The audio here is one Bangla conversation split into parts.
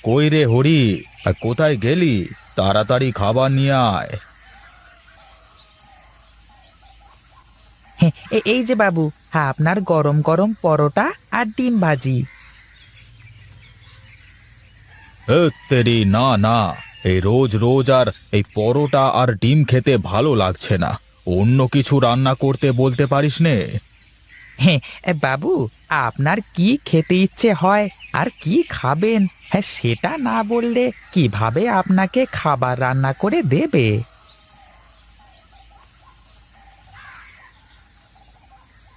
কই রে হরি, কোথায় গেলি? তাড়াতাড়ি খাবার নিয়ে আয়। এই যে বাবু, হ্যাঁ আপনার গরম গরম পরোটা আর ডিম ভাজি। তেরি না না, এই রোজ রোজ আর এই পরোটা আর ডিম খেতে ভালো লাগছে না। অন্য কিছু রান্না করতে বলতে পারিস নে? হ্যাঁ বাবু, আপনার কি খেতে ইচ্ছে হয় আর কি খাবেন, হ্যাঁ সেটা না বললে কিভাবে আপনাকে খাবার রান্না করে দেবে?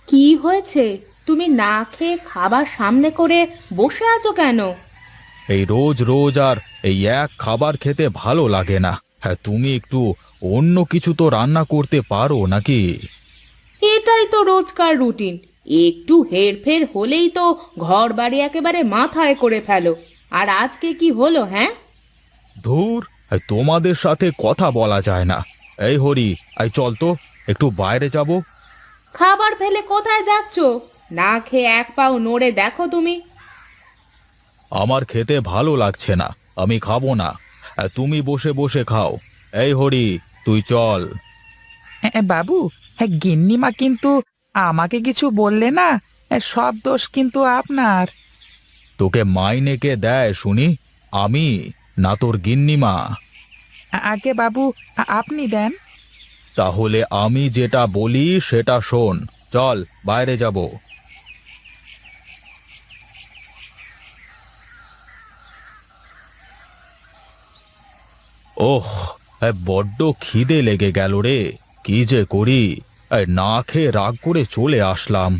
কি হয়েছে? তুমি না খেয়ে খাবার সামনে করে বসে আছো কেন? এই রোজ রোজ আর এই এক খাবার খেতে ভালো লাগে না। হ্যাঁ, তুমি একটু অন্য কিছু তো রান্না করতে পারো নাকি? এটাই তো রোজকার রুটিন। একটু হেরফের হলেই তো ঘর বাড়ি একেবারে মাথায় করে ফেলো। আর আজকে কি হলো, হ্যাঁ? ধুর, তোমাদের সাথে কথা বলা যায় না। এই হরি, চল তো একটু বাইরে যাব। খাবার ফেলে কোথায় যাচ্ছ? না খেয়ে এক পাও নড়ে দেখো তুমি। আমার খেতে ভালো লাগছে না, আমি খাবো না। তুমি বসে বসে খাও। এই হরি, তুই চল। বাবু, হ্যাঁ গিন্নিমা কিন্তু আমাকে কিছু বললে না, সব দোষ কিন্তু আপনার। তোকে মাইনে কে দেয় শুনি? আমি না তোর গিন্নিমা? আগে বাবু, আপনি দেন। তাহলে আমি যেটা বলি সেটা শোন। চল বাইরে যাব। ওহ, বড্ড খিদে লেগে গেল রে। কি যে করি, না খেয়ে রাগ করে চলে আসলাম।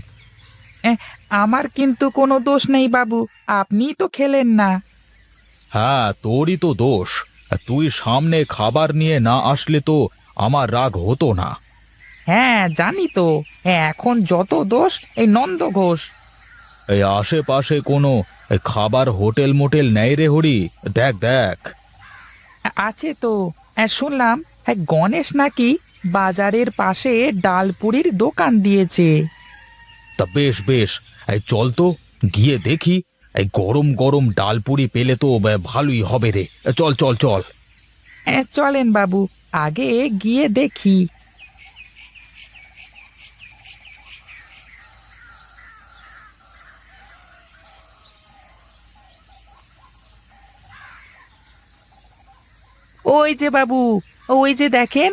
এ, আমার কিন্তু কোনো দোষ নেই বাবু, আপনিই তো খেলেন না। হ্যাঁ, তোরই তো দোষ। তুই সামনে খাবার নিয়ে না আসলে তো আমার রাগ হতো না। হ্যাঁ জানি তো, এখন যত দোষ এই নন্দ ঘোষ। এই আশেপাশে কোনো খাবার হোটেল মোটেল নেই রে হরি? দেখ দেখ। আছে তো, শুনলাম গণেশ নাকি বাজারের পাশে ডালপুরির দোকান দিয়েছে। তা বেশ বেশ, চল তো গিয়ে দেখি। এই গরম গরম ডালপুরি পেলে তো ভালোই হবে রে। চল চল চল। চলেন বাবু, আগে গিয়ে দেখি। ওই যে বাবু, ওই যে দেখেন,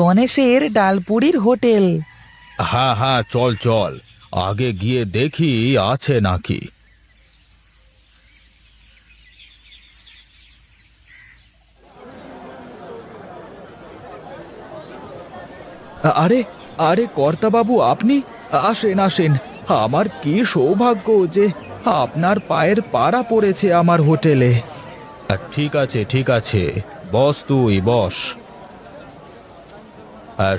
গণেশের ডালপুরির হোটেল। হ্যাঁ হ্যাঁ, চল চল, আগে গিয়ে দেখি আছে নাকি। আরে আরে কর্তাবাবু, আপনি? আসেন আসেন। আমার কি সৌভাগ্য যে আপনার পায়ের পাড়া পড়েছে আমার হোটেলে। ঠিক আছে ঠিক আছে, বস, তুই বস।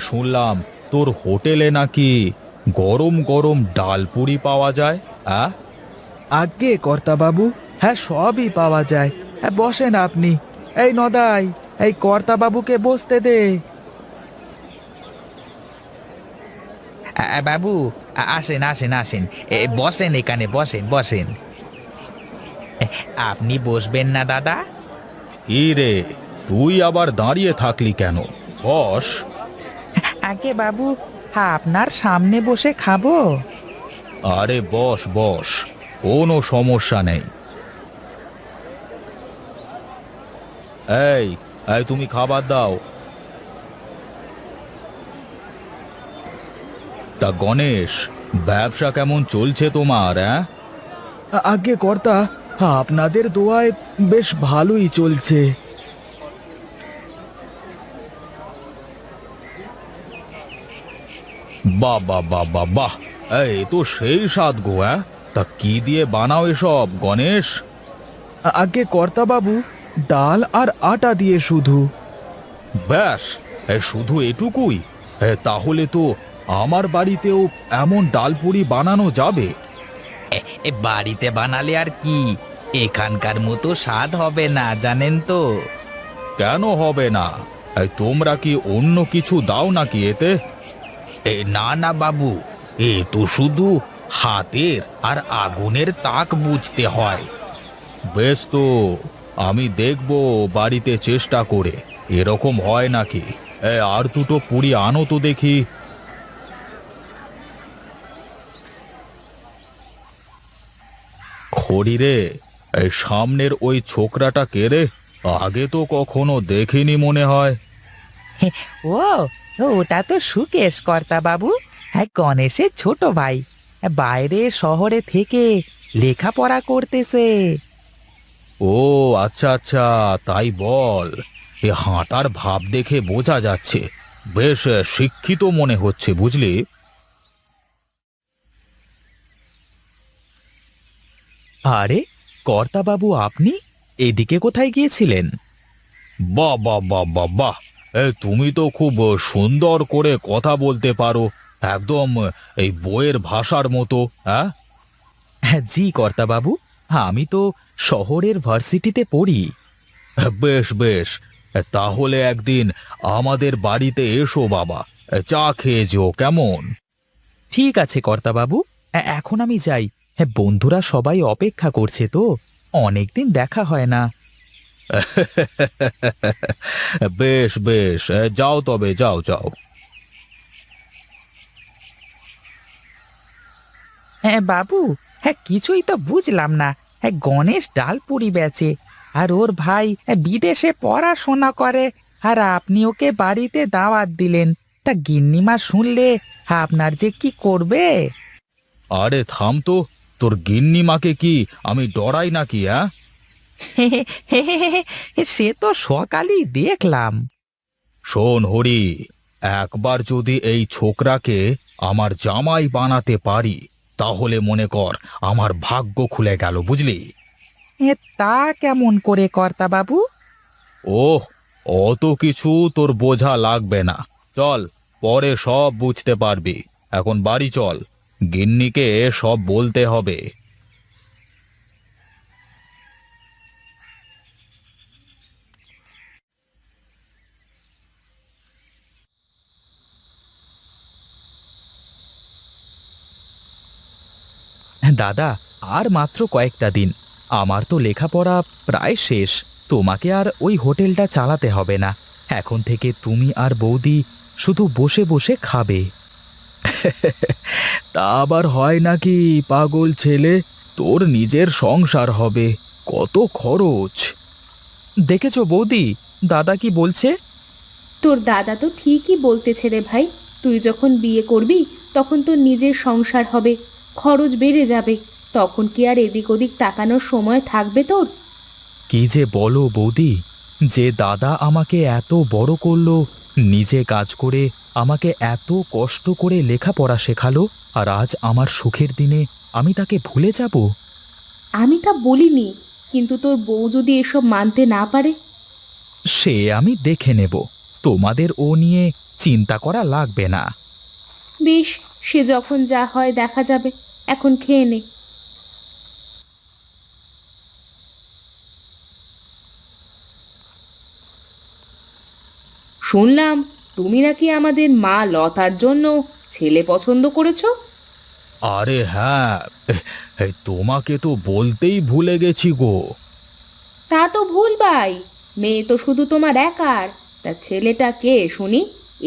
শুনলাম তোর হোটেলে নাকি গরম গরম ডালপুরি পাওয়া যায়। আজ্ঞে কর্তাবাবু, হ্যাঁ সবই পাওয়া যায়। বসেন আপনি। এই নদাই, এই কর্তাবাবুকে বসতে দে। বাবু, আসেন আসেন আসেন, বসেন এখানে, বসেন বসেন। আপনি বসবেন না দাদা? কি রে, তুই আবার দাঁড়িয়ে থাকলি কেন? বস। আগে বাবু, আপনার সামনে বসে খাবো। আরে বস বস, কোনো সমস্যা নেই। এই এই তুমি খাবার দাও। তা গণেশ, ব্যবসা কেমন চলছে তোমার? আগে কর্তা, আপনাদের দোয়ায় বেশ ভালোই চলছে। বাহ বাহ বাহ বাহ বাহ, এই তো সেই স্বাদ গো। তা কি দিয়ে বানাও এসব গণেশ? আগে কর্তা বাবু, ডাল আর আটা দিয়ে শুধু। ব্যাস, শুধু এটুকুই? তাহলে তো আমার বাড়িতেও এমন ডালপুরি বানানো যাবে। বাড়িতে বানালে আর কি এখানকার মতো স্বাদ হবে না, জানেন তো। কেন হবে না? তোমরা কি অন্য কিছু দাও নাকি এতে? না না বাবু, এ তো শুধু হাতের আর আগুনের তাক বুঝতে হয়। বেশ তো, আমি দেখব বাড়িতে চেষ্টা করে এরকম হয় নাকি। আর দুটো পুরি আনো তো দেখি। খড়ি রে, এই সামনের ওই ছোকরাটা কে রে? আগে তো কখনো দেখিনি মনে হয়। ও ওটা তো সুকেশ কর্তা বাবু, হ্যাঁ গণেশের ছোট ভাই। বাইরে শহরে থেকে লেখাপড়া করতেছে। ও আচ্ছা আচ্ছা, তাই বল। এ হাঁটার ভাব দেখে বোঝা যাচ্ছে বেশ শিক্ষিত মনে হচ্ছে, বুঝলি। আরে কর্তাবাবু, আপনি এদিকে কোথায় গিয়েছিলেন? বাহ বাহ বাহ বাহ বাহ! তুমি তো খুব সুন্দর করে কথা বলতে পারো, একদম এই বইয়ের ভাষার মতো। হ্যাঁ, জি কর্তাবাবু, আমি তো শহরের ভার্সিটিতে পড়ি। বেশ বেশ, তাহলে একদিন আমাদের বাড়িতে এসো বাবা, চা খেয়ে যেও কেমন? ঠিক আছে কর্তাবাবু, এখন আমি যাই। হ্যাঁ, বন্ধুরা সবাই অপেক্ষা করছে তো, অনেকদিন দেখা হয় না। বেশ বেশ, যাও তবে, যাও যাও। হ্যাঁ বাবু, হ্যাঁ কিছুই তো বুঝলাম না। হ্যাঁ গণেশ ডালপুরি বেচে, আর ওর ভাই বিদেশে পড়াশোনা করে, আর আপনি ওকে বাড়িতে দাওয়াত দিলেন। তা গিন্নিমা শুনলে আপনার যে কি করবে? আরে থাম তো, তোর গিন্নিমাকে কি আমি ডরাই নাকি? হ্যাঁ, সে তো সকালেই দেখলাম। শোন হরি, একবার যদি এই ছোকরাকে আমার জামাই বানাতে পারি, তাহলে মনে কর আমার ভাগ্য খুলে গেল, বুঝলি। তা কেমন করে কর্তা বাবু? ওহ, অত কিছু তোর বোঝা লাগবে না। চল, পরে সব বুঝতে পারবি। এখন বাড়ি চল, গিন্নিকে সব বলতে হবে। দাদা, আর মাত্র কয়েকটা দিন, আমার তো লেখাপড়া প্রায় শেষ। তোমাকে আর ওই হোটেলটা চালাতে হবে না। এখন থেকে তুমি আর বৌদি শুধু বসে বসে খাবে। তা আবার হয় নাকি পাগল ছেলে? তোর নিজের সংসার হবে, কত খরচ। দেখেছো বৌদি, দাদা কি বলছে? তোর দাদা তো ঠিকই বলতেছে রে ভাই। তুই যখন বিয়ে করবি তখন তোর নিজের সংসার হবে, খরচ বেড়ে যাবে। তখন কি আর এদিক ওদিক তাকানোর সময় থাকবে তোর? কি যে বলো বৌদি, যে দাদা আমাকে এত বড় করলো, নিজে কাজ করে আমাকে এত কষ্ট করে লেখাপড়া শেখালো, আর আজ আমার সুখের দিনে আমি তাকে ভুলে যাব? আমি তা বলিনি, কিন্তু তোর বউ যদি এসব মানতে না পারে? সে আমি দেখে নেব, তোমাদের ও নিয়ে চিন্তা করা লাগবে না। বেশ, সে যখন যা হয় দেখা যাবে। এখন খেয়ে নে। শুনলাম তুমি নাকি আমাদের মা লতার জন্য ছেলে পছন্দ করেছো। আরে হ্যাঁ, তোমাকে তো বলতেই ভুলে গেছি গো। তা তো ভুলবাই, মেয়ে তো শুধু তোমার একার। তা ছেলেটা কে শুনি,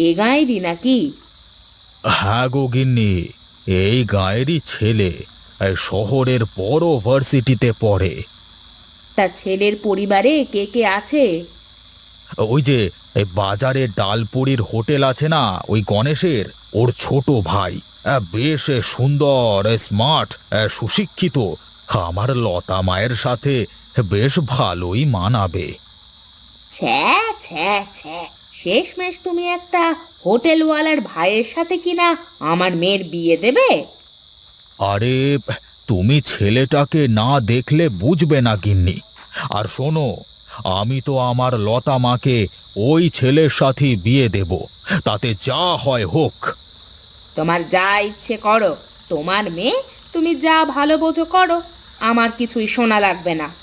এ গাঁয়েরই নাকি? হ্যাঁ গো গিন্নি, এই গাঁয়েরই ছেলে, এই শহরের বড় ভার্সিটিতে পড়ে। তা ছেলের পরিবারে কে কে আছে? ওই যে এই বাজারে ডালপুরির হোটেল আছে না, ওই গণেশের, ওর ছোট ভাই, বেশ সুন্দর, স্মার্ট, সুশিক্ষিত। আমার লতা মায়ের সাথে বেশ ভালোই মানাবে। ছ্যা ছ্যা ছ্যা, শেষমেশ তুমি একটা হোটেলওয়ালার ভাইয়ের সাথে কিনা আমার মেয়ের বিয়ে দেবে? আরে, তুমি ছেলেটাকে না দেখলে বুঝবে না গিন্নি। আর শোনো, আমি তো আমার লতা মাকে ওই ছেলের সাথেই বিয়ে দেব, তাতে যা হয় হোক। তোমার যা ইচ্ছে করো, তোমার মেয়ে, তুমি যা ভালো বোঝো করো। আমার কিছুই শোনা লাগবে না। আরে,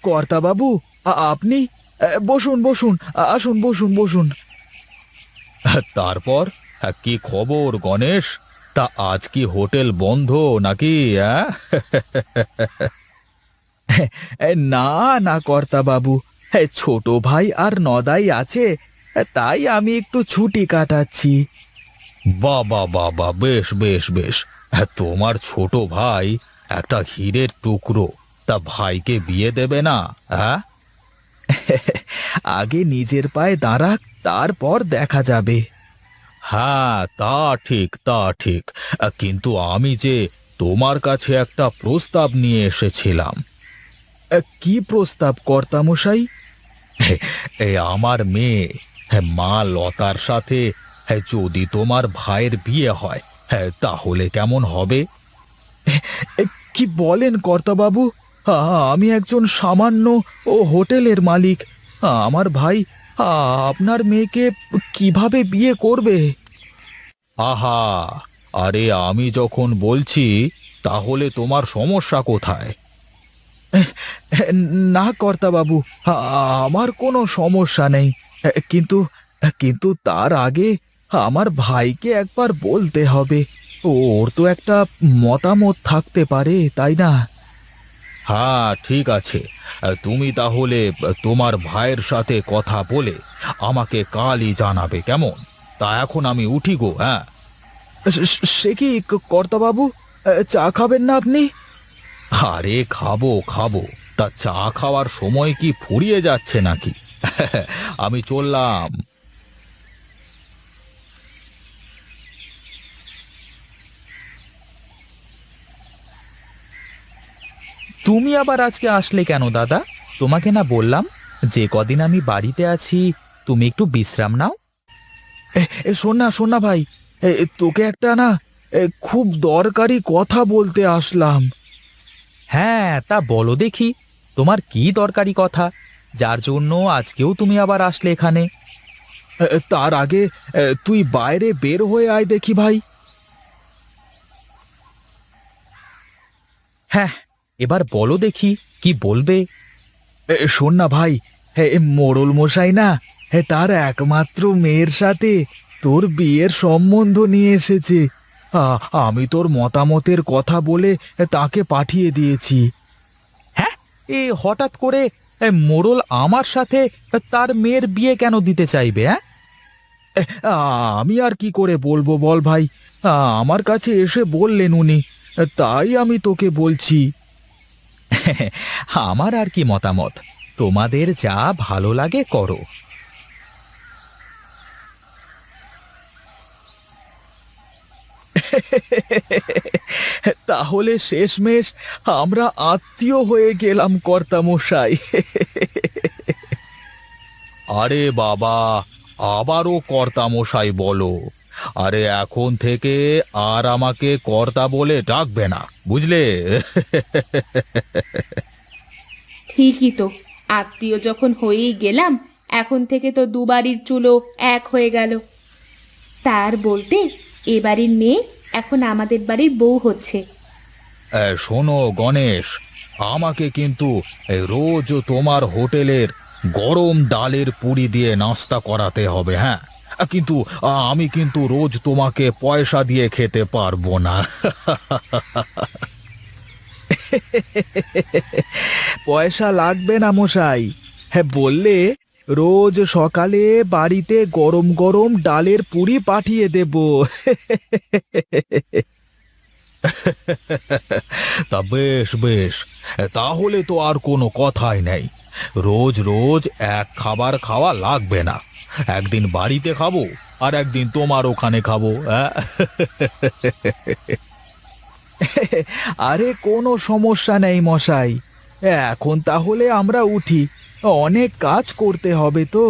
কর্তাবাবু, আপনি বসুন বসুন, আসুন বসুন বসুন। তারপর কি খবর গণেশ? তা আজ কি হোটেল বন্ধ নাকি? না না কর্তাবাবু, ছোট ভাই আর নদাই আছে, তাই আমি একটু ছুটি কাটাচ্ছি। বাবা বাবা, বেশ বেশ বেশ। তোমার ছোট ভাই একটা হীরের টুকরো, তা ভাইকে বিয়ে দেবে না? হ্যাঁ, আগে নিজের পায়ে দাঁড়াক, তারপর দেখা যাবে। হ্যাঁ, তা ঠিক তা ঠিক, কিন্তু আমি যে তোমার কাছে একটা প্রস্তাব নিয়ে এসেছিলাম। কি প্রস্তাব কর্তামশাই? এই আমার মেয়ে, মা লতার সাথে যদি তোমার ভাইয়ের বিয়ে হয়, তাহলে কেমন হবে? কি বলেন কর্তাবাবু? আমি একজন সামান্য হোটেলের মালিক। আমার ভাই আপনার মেয়েকে কিভাবে বিয়ে করবে? আহা, আরে আমি যখন বলছি, তাহলে তোমার সমস্যা কোথায়? না কর্তাবাবু, আমার কোনো সমস্যা নেই, কিন্তু কিন্তু তার আগে আমার ভাইকে একবার বলতে হবে। ওর তো একটা মতামত থাকতে পারে, তাই না? হ্যাঁ, ঠিক আছে। তুমি তাহলে তোমার ভাইয়ের সাথে কথা বলে আমাকে কালই জানাবে, কেমন? তা এখন আমি উঠি গো। হ্যাঁ, সে কি কর্তাবাবু, চা খাবেন না আপনি? আরে খাবো খাবো, তা চা খাওয়ার সময় কি ফুরিয়ে যাচ্ছে নাকি? আমি চললাম। তুমি আবার আজকে আসলে কেন দাদা? তোমাকে না বললাম যে কদিন আমি বাড়িতে আছি তুমি একটু বিশ্রাম নাও? শোন না শোন না ভাই, তোকে একটা না খুব দরকারি কথা বলতে আসলাম। হ্যাঁ, তা বলো দেখি, তোমার কি দরকারি কথা, যার জন্য আজকেও তুমি আবার আসলে এখানে? তার আগে তুই বাইরে বের হয়ে আয় দেখি ভাই। হ্যাঁ, এবার বলো দেখি কি বলবে। শোন না ভাই, মোড়ল মশাই না, তার একমাত্র মেয়ের সাথে তোর বিয়ের সম্বন্ধ নিয়ে এসেছে। আমি তোর মতামতের কথা বলে তাকে পাঠিয়ে দিয়েছি। হ্যাঁ, হঠাৎ করে মোড়ল আমার সাথে তার মেয়ের বিয়ে কেন দিতে চাইবে? হ্যাঁ, আমি আর কি করে বলবো বল ভাই, আমার কাছে এসে বললেন উনি, তাই আমি তোকে বলছি। আমার আর কি মতামত, তোমাদের যা ভালো লাগে করো। তাহলে শেষমেশ আমরা আত্মীয় হয়ে গেলাম কর্তামশাই। আরে বাবা, আবারও কর্তামশাই বলো? আরে এখন থেকে আর আমাকে কর্তা বলে ডাকবে না, বুঝলে? ঠিকই তো, আত্মীয় যখন হয়েই গেলাম, এখন থেকে তো দুবাড়ির চুলো এক হয়ে গেল। তার বলতে এ বাড়ির মেয়ে এখন আমাদের বাড়ির বউ হচ্ছে। শোনো গণেশ, আমাকে কিন্তু রোজ তোমার হোটেলের গরম ডালের পুরি দিয়ে নাস্তা করাতে হবে। হ্যাঁ, কিন্তু আমি কিন্তু রোজ তোমাকে পয়সা দিয়ে খেতে পারবো না। পয়সা লাগবে না মশাই, হ্যাঁ বললে রোজ সকালে বাড়িতে গরম গরম ডালের পুরি পাঠিয়ে দেব। তা বেশ বেশ, তাহলে তো আর কোনো কথাই নেই। রোজ রোজ এক খাবার খাওয়া লাগবে না, একদিন বাড়িতে খাবো আর একদিন তোমার ওখানে খাবো। আরে কোনো সমস্যা নেই মশাই, এখন তাহলে আমরা উঠি, অনেক কাজ করতে হবে তো।